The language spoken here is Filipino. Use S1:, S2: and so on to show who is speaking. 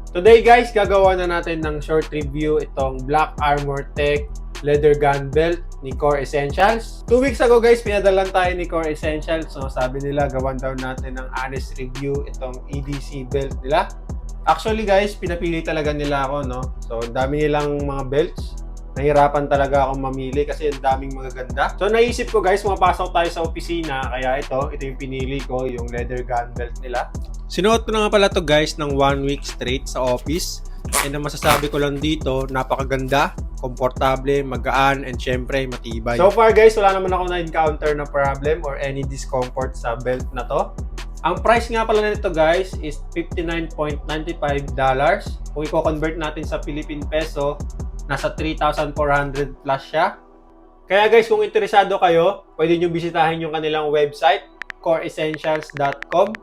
S1: Today guys, gagawa na natin ng short review itong Black Armor Tech leather gun belt ni Core Essentials. 2 weeks ago guys, pinadalan tayo ni Core Essentials. So sabi nila, gawan daw natin ng honest review itong EDC belt nila. Actually guys, pinapili talaga nila ako, no? So dami nilang mga belts. Nahirapan talaga akong mamili kasi ang daming magaganda. So naisip ko guys, mapasok tayo sa opisina. Kaya ito yung pinili ko, yung leather gun belt nila. Sinuot ko na nga pala to guys ng 1 week straight sa office. And ang masasabi ko lang dito, napakaganda, komportable, magaan, and syempre matibay. So far guys, wala naman ako na-encounter na problem or any discomfort sa belt na to. Ang price nga pala nito guys is $59.95. Kung i-convert natin sa Philippine peso, nasa 3,400 plus siya. Kaya guys, kung interesado kayo, pwede nyo bisitahin yung kanilang website, coreessentials.com.